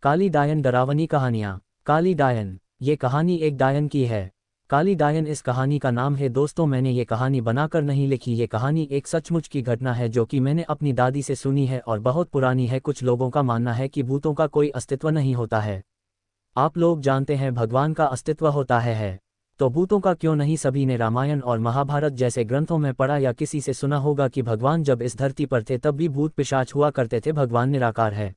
काली डायन डरावनी कहानियाँ। काली डायन। ये कहानी एक डायन की है। काली डायन इस कहानी का नाम है। दोस्तों, मैंने ये कहानी बनाकर नहीं लिखी। ये कहानी एक सचमुच की घटना है जो कि मैंने अपनी दादी से सुनी है और बहुत पुरानी है। कुछ लोगों का मानना है कि भूतों का कोई अस्तित्व नहीं होता है। आप लोग जानते हैं भगवान का अस्तित्व होता है। तो भूतों का क्यों नहीं? सभी ने रामायण और महाभारत जैसे ग्रंथों में पढ़ा या किसी से सुना होगा कि भगवान जब इस धरती पर थे तब भी भूत पिशाच हुआ करते थे। भगवान निराकार है।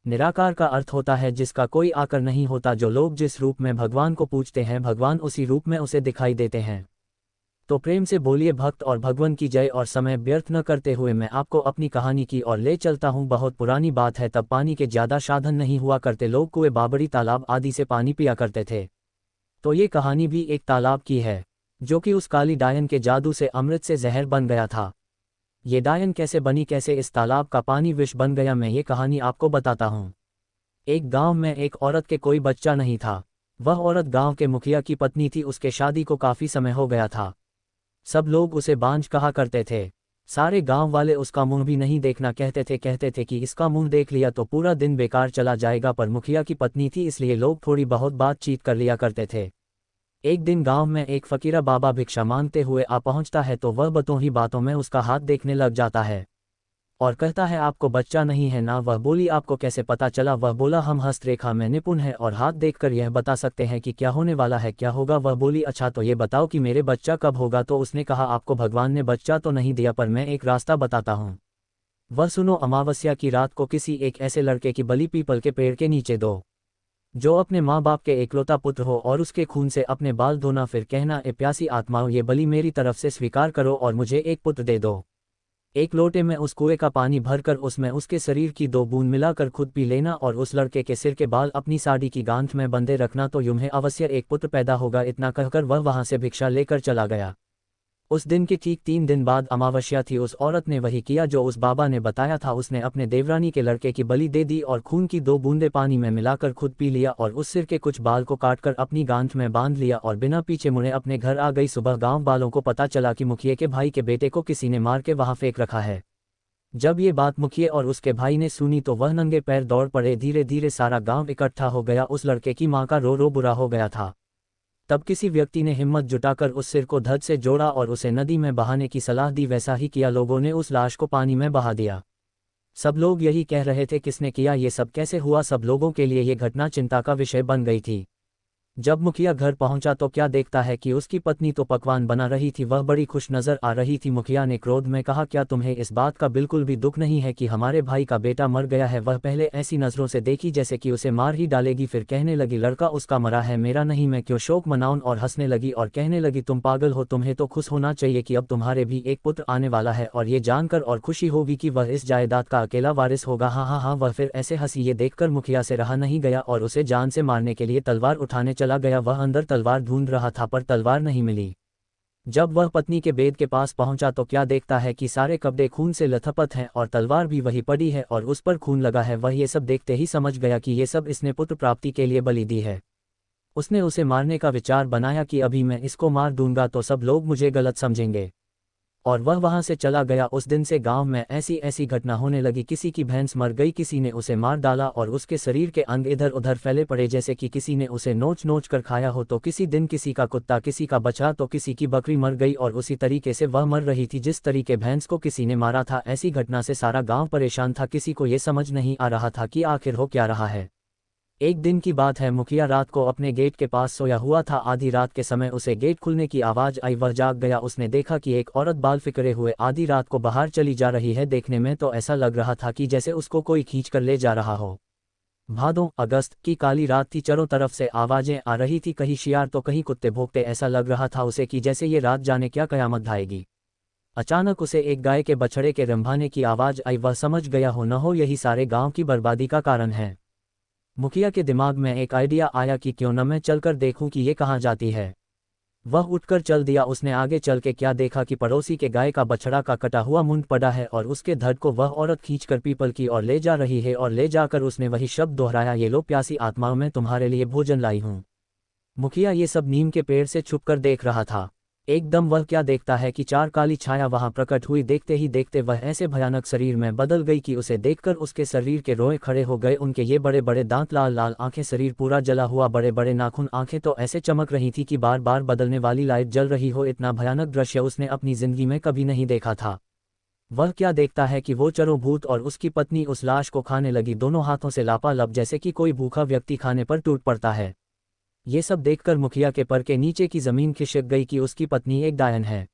निराकार का अर्थ होता है जिसका कोई आकार नहीं होता। जो लोग जिस रूप में भगवान को पूजते हैं भगवान उसी रूप में उसे दिखाई देते हैं। तो प्रेम से बोलिए भक्त और भगवान की जय। और समय व्यर्थ न करते हुए मैं आपको अपनी कहानी की ओर ले चलता हूँ। बहुत पुरानी बात है। तब पानी के ज़्यादा साधन नहीं हुआ करते। लोग कुएं, बाबरी, तालाब आदि से पानी पिया करते थे। तो ये कहानी भी एक तालाब की है जो कि उस काली डायन के जादू से अमृत से जहर बन गया था। ये डायन कैसे बनी, कैसे इस तालाब का पानी विष बन गया, मैं ये कहानी आपको बताता हूँ। एक गांव में एक औरत के कोई बच्चा नहीं था। वह औरत गांव के मुखिया की पत्नी थी। उसके शादी को काफी समय हो गया था। सब लोग उसे बांझ कहा करते थे। सारे गांव वाले उसका मुंह भी नहीं देखना कहते थे कि इसका मुंह देख लिया तो पूरा दिन बेकार चला जाएगा। पर मुखिया की पत्नी थी इसलिए लोग थोड़ी बहुत बातचीत कर लिया करते थे। एक दिन गांव में एक फकीरा बाबा भिक्षा मांगते हुए आ पहुंचता है तो वह बातों ही बातों में उसका हाथ देखने लग जाता है और कहता है, आपको बच्चा नहीं है ना? वह बोली, आपको कैसे पता चला? वह बोला, हम हस्तरेखा में निपुण हैं और हाथ देखकर यह बता सकते हैं कि क्या होने वाला है, क्या होगा। वह बोली, अच्छा तो ये बताओ कि मेरे बच्चा कब होगा? तो उसने कहा, आपको भगवान ने बच्चा तो नहीं दिया पर मैं एक रास्ता बताता हूँ। वह सुनो, अमावस्या की रात को किसी एक ऐसे लड़के की बलि पीपल के पेड़ के नीचे दो जो अपने माँ बाप के एकलौता पुत्र हो और उसके खून से अपने बाल धोना। फिर कहना, ए प्यासी आत्माओं, ये बलि मेरी तरफ से स्वीकार करो और मुझे एक पुत्र दे दो। एक लोटे में उस कुएं का पानी भरकर उसमें उसके शरीर की 2 बूंद मिलाकर खुद पी लेना और उस लड़के के सिर के बाल अपनी साड़ी की गांठ में बंधे रखना तो तुम्हें अवश्य एक पुत्र पैदा होगा। इतना कहकर वह वहां से भिक्षा लेकर चला गया। उस दिन के ठीक 3 दिन बाद अमावस्या थी। उस औरत ने वही किया जो उस बाबा ने बताया था। उसने अपने देवरानी के लड़के की बलि दे दी और खून की 2 बूंदें पानी में मिलाकर खुद पी लिया और उस सिर के कुछ बाल को काटकर अपनी गांठ में बांध लिया और बिना पीछे मुड़े अपने घर आ गई। सुबह गांव वालों को पता चला कि मुखिया के भाई के बेटे को किसी ने मार के वहां फेंक रखा है। जब ये बात मुखिया और उसके भाई ने सुनी तो वह नंगे पैर दौड़ पड़े। धीरे धीरे सारा गांव इकट्ठा हो गया। उस लड़के की मां का रो रो बुरा हो गया था। तब किसी व्यक्ति ने हिम्मत जुटाकर उस सिर को धड़ से जोड़ा और उसे नदी में बहाने की सलाह दी। वैसा ही किया। लोगों ने उस लाश को पानी में बहा दिया। सब लोग यही कह रहे थे, किसने किया, ये सब कैसे हुआ? सब लोगों के लिए ये घटना चिंता का विषय बन गई थी। जब मुखिया घर पहुंचा तो क्या देखता है कि उसकी पत्नी तो पकवान बना रही थी। वह बड़ी खुश नजर आ रही थी। मुखिया ने क्रोध में कहा, क्या तुम्हें इस बात का बिल्कुल भी दुख नहीं है कि हमारे भाई का बेटा मर गया है? वह पहले ऐसी नजरों से देखी जैसे कि उसे मार ही डालेगी। फिर कहने लगी, लड़का उसका मरा है, मेरा नहीं, मैं क्यों शोक मनाऊं? और हंसने लगी और कहने लगी, तुम पागल हो, तुम्हें तो खुश होना चाहिए कि अब तुम्हारे भी एक पुत्र आने वाला है और ये जानकर और खुशी होगी कि वह इस जायदाद का अकेला वारिस होगा। हाँ हाँ हाँ। वह फिर ऐसे हंसी। ये देखकर मुखिया से रहा नहीं गया और उसे जान से मारने के लिए तलवार उठाने चला गया। वह अंदर तलवार ढूंढ रहा था पर तलवार नहीं मिली। जब वह पत्नी के बेड के पास पहुंचा तो क्या देखता है कि सारे कपड़े खून से लथपथ हैं और तलवार भी वही पड़ी है और उस पर खून लगा है। वह ये सब देखते ही समझ गया कि ये सब इसने पुत्र प्राप्ति के लिए बलि दी है। उसने उसे मारने का विचार बनाया कि अभी मैं इसको मार दूंगा तो सब लोग मुझे गलत समझेंगे, और वह वहां से चला गया। उस दिन से गांव में ऐसी ऐसी घटना होने लगी। किसी की भैंस मर गई, किसी ने उसे मार डाला और उसके शरीर के अंग इधर उधर फैले पड़े जैसे कि किसी ने उसे नोच नोच कर खाया हो। तो किसी दिन किसी का कुत्ता, किसी का बछड़ा, तो किसी की बकरी मर गई और उसी तरीके से वह मर रही थी जिस तरीके भैंस को किसी ने मारा था। ऐसी घटना से सारा गाँव परेशान था। किसी को ये समझ नहीं आ रहा था कि आखिर हो क्या रहा है। एक दिन की बात है, मुखिया रात को अपने गेट के पास सोया हुआ था। आधी रात के समय उसे गेट खुलने की आवाज़ आई। वह जाग गया। उसने देखा कि एक औरत बाल फिक्रे हुए आधी रात को बाहर चली जा रही है। देखने में तो ऐसा लग रहा था कि जैसे उसको कोई खींच कर ले जा रहा हो। भादों अगस्त की काली रात थी। चारों तरफ से आवाज़ें आ रही थी, कहीं शियार तो कहीं कुत्ते भौंकते। ऐसा लग रहा था उसे कि जैसे ये रात जाने क्या कयामत ढाएगी। अचानक उसे एक गाय के बछड़े के रंभाने की आवाज़ आई। वह समझ गया, हो न हो यही सारे गाँव की बर्बादी का कारण है। मुखिया के दिमाग में एक आइडिया आया कि क्यों न मैं चलकर देखूं कि ये कहाँ जाती है। वह उठकर चल दिया। उसने आगे चल के क्या देखा कि पड़ोसी के गाय का बछड़ा का कटा हुआ मुंड पड़ा है और उसके धड़ को वह औरत खींचकर पीपल की ओर ले जा रही है। और ले जाकर उसने वही शब्द दोहराया, ये लो प्यासी आत्माओं, मैं तुम्हारे लिए भोजन लाई हूँ। मुखिया ये सब नीम के पेड़ से छुपकर देख रहा था। एकदम वह क्या देखता है कि चार काली छाया वहां प्रकट हुई। देखते ही देखते वह ऐसे भयानक शरीर में बदल गई कि उसे देखकर उसके शरीर के रोए खड़े हो गए। उनके ये बड़े बड़े दांत, लाल लाल आंखें, शरीर पूरा जला हुआ, बड़े बड़े नाखून, आंखें तो ऐसे चमक रही थी कि बार बार बदलने वाली लाइट जल रही हो। इतना भयानक दृश्य उसने अपनी जिंदगी में कभी नहीं देखा था। वह क्या देखता है कि वो चरो भूत और उसकी पत्नी उस लाश को खाने लगी, दोनों हाथों से लापालब, जैसे कि कोई भूखा व्यक्ति खाने पर टूट पड़ता है। ये सब देखकर मुखिया के पर के नीचे की जमीन खिसक गई कि उसकी पत्नी एक डायन है।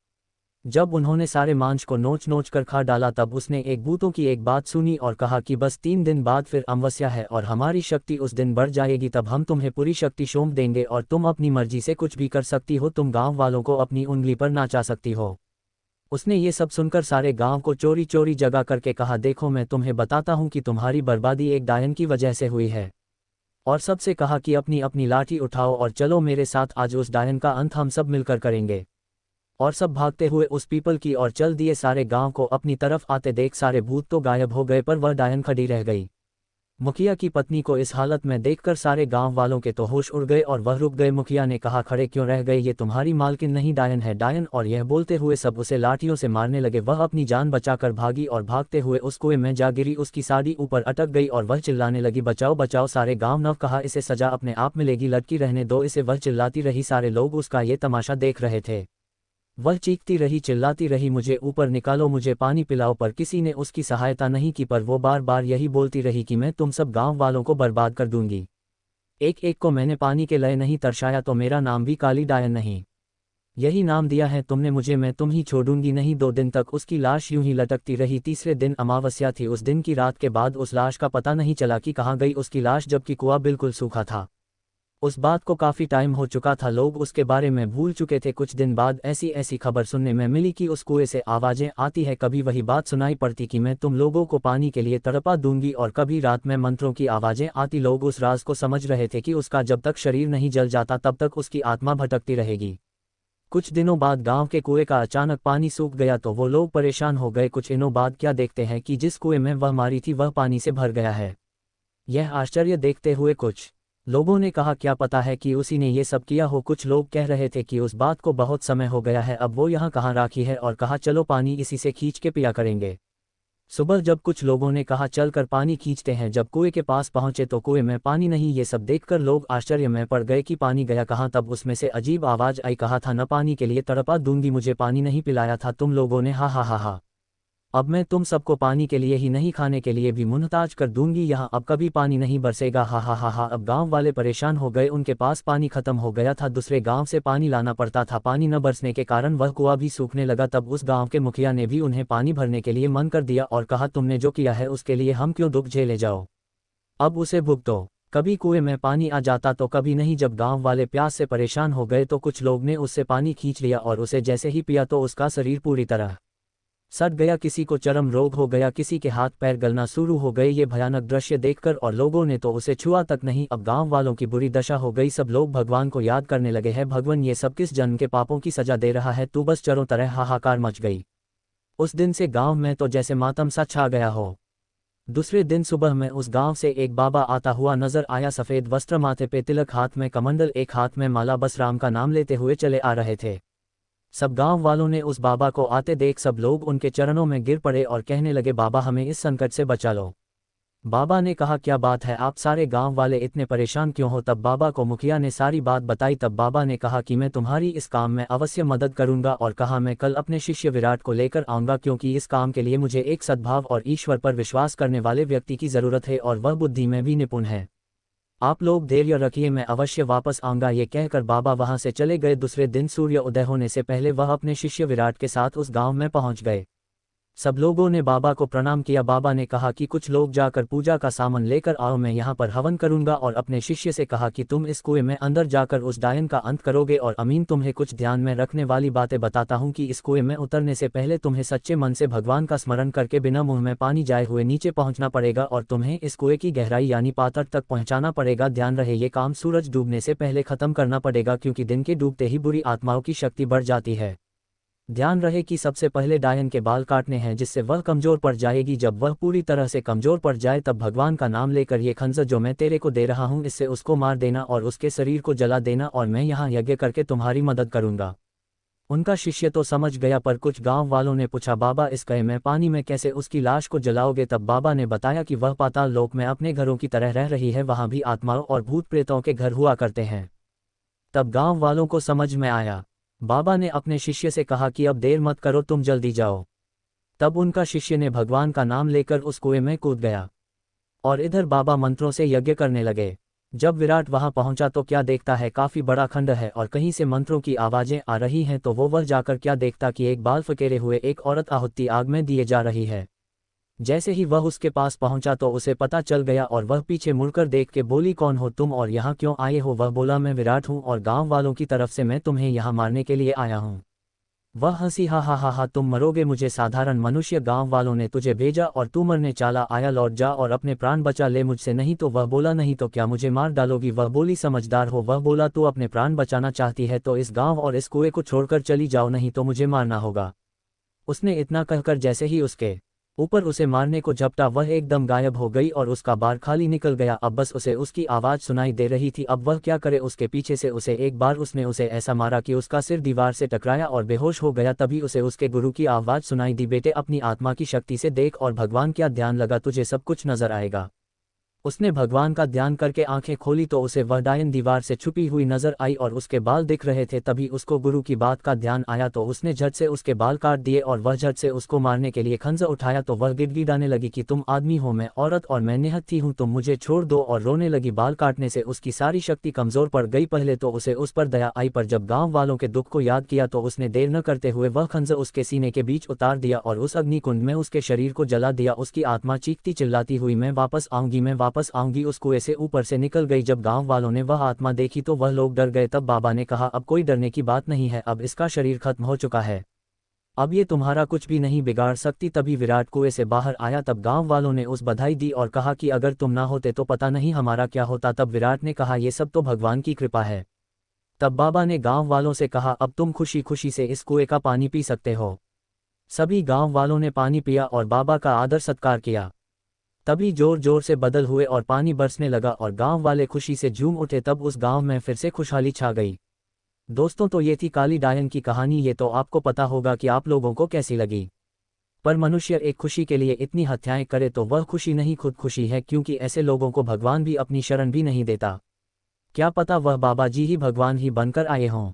जब उन्होंने सारे मांस को नोच नोच कर खा डाला तब उसने एक भूतों की एक बात सुनी और कहा कि बस 3 दिन बाद फिर अमावस्या है और हमारी शक्ति उस दिन बढ़ जाएगी, तब हम तुम्हें पूरी शक्ति सौंप देंगे और तुम अपनी मर्जी से कुछ भी कर सकती हो, तुम गांव वालों को अपनी उंगली पर नाचा सकती हो। उसने ये सब सुनकर सारे गांव को चोरी चोरी जगा करके कहा, देखो मैं तुम्हें बताता हूँ कि तुम्हारी बर्बादी एक डायन की वजह से हुई है। और सबसे कहा कि अपनी अपनी लाठी उठाओ और चलो मेरे साथ, आज उस डायन का अंत हम सब मिलकर करेंगे। और सब भागते हुए उस पीपल की ओर चल दिए। सारे गांव को अपनी तरफ आते देख सारे भूत तो गायब हो गए, पर वह डायन खड़ी रह गई। मुखिया की पत्नी को इस हालत में देखकर सारे गांव वालों के तो होश उड़ गए और वह रुक गए। मुखिया ने कहा, खड़े क्यों रह गए, ये तुम्हारी मालकिन नहीं डायन है, डायन। और यह बोलते हुए सब उसे लाठियों से मारने लगे। वह अपनी जान बचाकर भागी और भागते हुए उस कुएं में जा गिरी। उसकी साड़ी ऊपर अटक गई और वह चिल्लाने लगी, बचाओ बचाओ। सारे गाँव नव कहा, इसे सजा अपने आप मिलेगी, लटकी रहने दो इसे। वह चिल्लाती रही, सारे लोग उसका ये तमाशा देख रहे थे। वह चीखती रही, चिल्लाती रही, मुझे ऊपर निकालो, मुझे पानी पिलाओ, पर किसी ने उसकी सहायता नहीं की। पर वो बार बार यही बोलती रही कि मैं तुम सब गांव वालों को बर्बाद कर दूंगी। एक एक को मैंने पानी के लिए नहीं तरसाया तो मेरा नाम भी काली डायन नहीं, यही नाम दिया है तुमने मुझे, मैं तुम ही छोड़ूंगी नहीं। 2 दिन तक उसकी लाश यूं ही लटकती रही। तीसरे दिन अमावस्या थी। उस दिन की रात के बाद उस लाश का पता नहीं चला कि कहाँ गई उसकी लाश, जबकि कुआं बिल्कुल सूखा था। उस बात को काफ़ी टाइम हो चुका था, लोग उसके बारे में भूल चुके थे। कुछ दिन बाद ऐसी ऐसी खबर सुनने में मिली कि उस कुएं से आवाज़ें आती है। कभी वही बात सुनाई पड़ती कि मैं तुम लोगों को पानी के लिए तड़पा दूंगी, और कभी रात में मंत्रों की आवाज़ें आती। लोग उस राज को समझ रहे थे कि उसका जब तक शरीर नहीं जल जाता तब तक उसकी आत्मा भटकती रहेगी। कुछ दिनों बाद गांव के कुएं का अचानक पानी सूख गया तो वो लोग परेशान हो गए। कुछ दिनों बाद क्या देखते हैं कि जिस कुएं में वह मारी थी वह पानी से भर गया है। यह आश्चर्य देखते हुए कुछ लोगों ने कहा, क्या पता है कि उसी ने ये सब किया हो। कुछ लोग कह रहे थे कि उस बात को बहुत समय हो गया है, अब वो यहाँ कहाँ राखी है, और कहा चलो पानी इसी से खींच के पिया करेंगे। सुबह जब कुछ लोगों ने कहा चल कर पानी खींचते हैं, जब कुएं के पास पहुंचे तो कुएं में पानी नहीं। ये सब देखकर लोग आश्चर्य में पड़ गए कि पानी गया कहाँ। तब उसमें से अजीब आवाज़ आई, कहा था न पानी के लिए तड़पा दूंगी, मुझे पानी नहीं पिलाया था तुम लोगों ने, हा हा हा हा। अब मैं तुम सबको पानी के लिए ही नहीं खाने के लिए भी मुहताज कर दूंगी, यहाँ अब कभी पानी नहीं बरसेगा, हा हा हा हा। अब गांव वाले परेशान हो गए, उनके पास पानी खत्म हो गया था, दूसरे गांव से पानी लाना पड़ता था। पानी न बरसने के कारण वह कुआं भी सूखने लगा। तब उस गांव के मुखिया ने भी उन्हें पानी भरने के लिए मन कर दिया और कहा, तुमने जो किया है उसके लिए हम क्यों दुख झेले जाओ, अब उसे भुगतो। कभी कुएं में पानी आ जाता तो कभी नहीं। जब गांव वाले प्यास से परेशान हो गए तो कुछ लोग ने उससे पानी खींच लिया और उसे जैसे ही पिया तो उसका शरीर पूरी तरह सड़ गया। किसी को चर्म रोग हो गया, किसी के हाथ पैर गलना शुरू हो गए। ये भयानक दृश्य देखकर और लोगों ने तो उसे छुआ तक नहीं। अब गांव वालों की बुरी दशा हो गई। सब लोग भगवान को याद करने लगे हैं, भगवान ये सब किस जन्म के पापों की सजा दे रहा है, तू बस चारों तरह हाहाकार मच गई। उस दिन से गांव में तो जैसे मातम सा छा गया हो। दूसरे दिन सुबह में उस गांव से एक बाबा आता हुआ नजर आया, सफेद वस्त्र, माथे पे तिलक, हाथ में कमंडल, एक हाथ में माला, बस राम का नाम लेते हुए चले आ रहे थे। सब गांव वालों ने उस बाबा को आते देख सब लोग उनके चरणों में गिर पड़े और कहने लगे, बाबा हमें इस संकट से बचा लो। बाबा ने कहा, क्या बात है, आप सारे गांव वाले इतने परेशान क्यों हो। तब बाबा को मुखिया ने सारी बात बताई। तब बाबा ने कहा कि मैं तुम्हारी इस काम में अवश्य मदद करूंगा, और कहा मैं कल अपने शिष्य विराट को लेकर आऊंगा, क्योंकि इस काम के लिए मुझे एक सद्भाव और ईश्वर पर विश्वास करने वाले व्यक्ति की जरूरत है, और वह बुद्धि में भी निपुण है। आप लोग धैर्य रखिए, मैं अवश्य वापस आऊंगा। ये कहकर बाबा वहां से चले गए। दूसरे दिन सूर्य उदय होने से पहले वह अपने शिष्य विराट के साथ उस गांव में पहुंच गए। सब लोगों ने बाबा को प्रणाम किया। बाबा ने कहा कि कुछ लोग जाकर पूजा का सामान लेकर आओ, मैं यहाँ पर हवन करूंगा, और अपने शिष्य से कहा कि तुम इस कुएं में अंदर जाकर उस डायन का अंत करोगे। और अमीन, तुम्हें कुछ ध्यान में रखने वाली बातें बताता हूँ कि इस कुएं में उतरने से पहले तुम्हें सच्चे मन से भगवान का स्मरण करके बिना मुंह में पानी जाए हुए नीचे पहुंचना पड़ेगा, और तुम्हें इस कुएं की गहराई यानी पातर तक पहुंचाना पड़ेगा। ध्यान रहे, ये काम सूरज डूबने से पहले खत्म करना पड़ेगा, क्योंकि दिन के डूबते ही बुरी आत्माओं की शक्ति बढ़ जाती है। ध्यान रहे कि सबसे पहले डायन के बाल काटने हैं, जिससे वह कमजोर पड़ जाएगी। जब वह पूरी तरह से कमजोर पड़ जाए तब भगवान का नाम लेकर ये खंजर जो मैं तेरे को दे रहा हूँ इससे उसको मार देना और उसके शरीर को जला देना, और मैं यहाँ यज्ञ करके तुम्हारी मदद करूँगा। उनका शिष्य तो समझ गया, पर कुछ गांव वालों ने पूछा, बाबा इस कहे में पानी में कैसे उसकी लाश को जलाओगे? तब बाबा ने बताया कि वह पाताल लोक में अपने घरों की तरह रह रही है, वहां भी आत्माओं और भूत प्रेतों के घर हुआ करते हैं। तब गांव वालों को समझ में आया। बाबा ने अपने शिष्य से कहा कि अब देर मत करो, तुम जल्दी जाओ। तब उनका शिष्य ने भगवान का नाम लेकर उस कुएं में कूद गया और इधर बाबा मंत्रों से यज्ञ करने लगे। जब विराट वहां पहुंचा तो क्या देखता है, काफी बड़ा खंड है और कहीं से मंत्रों की आवाजें आ रही हैं। तो वह जाकर क्या देखता कि एक बाल फकेरे हुए एक औरत आहुति आग में दिए जा रही है। जैसे ही वह उसके पास पहुंचा तो उसे पता चल गया और वह पीछे मुड़कर देख के बोली, कौन हो तुम और यहाँ क्यों आए हो? वह बोला, मैं विराट हूँ और गांव वालों की तरफ से मैं तुम्हें यहाँ मारने के लिए आया हूँ। वह हंसी, हा हा हा हा, तुम मरोगे मुझे साधारण मनुष्य, गांव वालों ने तुझे भेजा और तू मरने चाला आया, लौट जा और अपने प्राण बचा ले मुझसे। नहीं तो वह बोला, नहीं तो क्या मुझे मार डालोगी? वह बोली, समझदार हो। वह बोला, तू अपने प्राण बचाना चाहती है तो इस गांव और इस कुएं को छोड़कर चली जाओ, नहीं तो मुझे मारना होगा। उसने इतना कहकर जैसे ही उसके ऊपर उसे मारने को झपटा, वह एकदम गायब हो गई और उसका बार खाली निकल गया। अब बस उसे उसकी आवाज़ सुनाई दे रही थी। अब वह क्या करे? उसके पीछे से उसे एक बार उसने उसे ऐसा मारा कि उसका सिर दीवार से टकराया और बेहोश हो गया। तभी उसे उसके गुरु की आवाज़ सुनाई दी, बेटे अपनी आत्मा की शक्ति से देख और भगवान क्या ध्यान लगा, तुझे सब कुछ नजर आएगा। उसने भगवान का ध्यान करके आंखें खोली तो उसे वह डायन दीवार से छुपी हुई नजर आई और उसके बाल दिख रहे थे। तभी उसको गुरु की बात का ध्यान आया तो उसने झट से उसके बाल काट दिए और वह झट से उसको मारने के लिए खंजर उठाया तो वह गिड़गिड़ाने लगी कि तुम आदमी हो, मैं औरत और मैं निहत्थी हूँ, तुम मुझे छोड़ दो, और रोने लगी। बाल काटने से उसकी सारी शक्ति कमजोर पड़ गई। पहले तो उसे उस पर दया आई, पर जब गाँव वालों के दुख को याद किया तो उसने देर न करते हुए वह खंजर उसके सीने के बीच उतार दिया और उस अग्निकुंड में उसके शरीर को जला दिया। उसकी आत्मा चीखती चिल्लाती हुई, मैं वापस आऊंगी, मैं वापस आऊंगी, उस कुएं से ऊपर से निकल गई। जब गांव वालों ने वह आत्मा देखी तो वह लोग डर गए। तब बाबा ने कहा, अब कोई डरने की बात नहीं है, अब इसका शरीर खत्म हो चुका है, अब ये तुम्हारा कुछ भी नहीं बिगाड़ सकती। तभी विराट कुएं से बाहर आया। तब गांव वालों ने उस बधाई दी और कहा कि अगर तुम ना होते तो पता नहीं हमारा क्या होता। तब विराट ने कहा, ये सब तो भगवान की कृपा है। तब बाबा ने गांव वालों से कहा, अब तुम खुशी खुशी से इस कुएं का पानी पी सकते हो। सभी गांव वालों ने पानी पिया और बाबा का आदर सत्कार किया। तभी जोर जोर से बदल हुए और पानी बरसने लगा और गांव वाले खुशी से झूम उठे। तब उस गांव में फिर से खुशहाली छा गई। दोस्तों, तो ये थी काली डायन की कहानी। ये तो आपको पता होगा कि आप लोगों को कैसी लगी। पर मनुष्य एक खुशी के लिए इतनी हत्याएं करे तो वह खुशी नहीं, खुद खुशी है, क्योंकि ऐसे लोगों को भगवान भी अपनी शरण भी नहीं देता। क्या पता वह बाबा जी ही भगवान ही बनकर आए हों।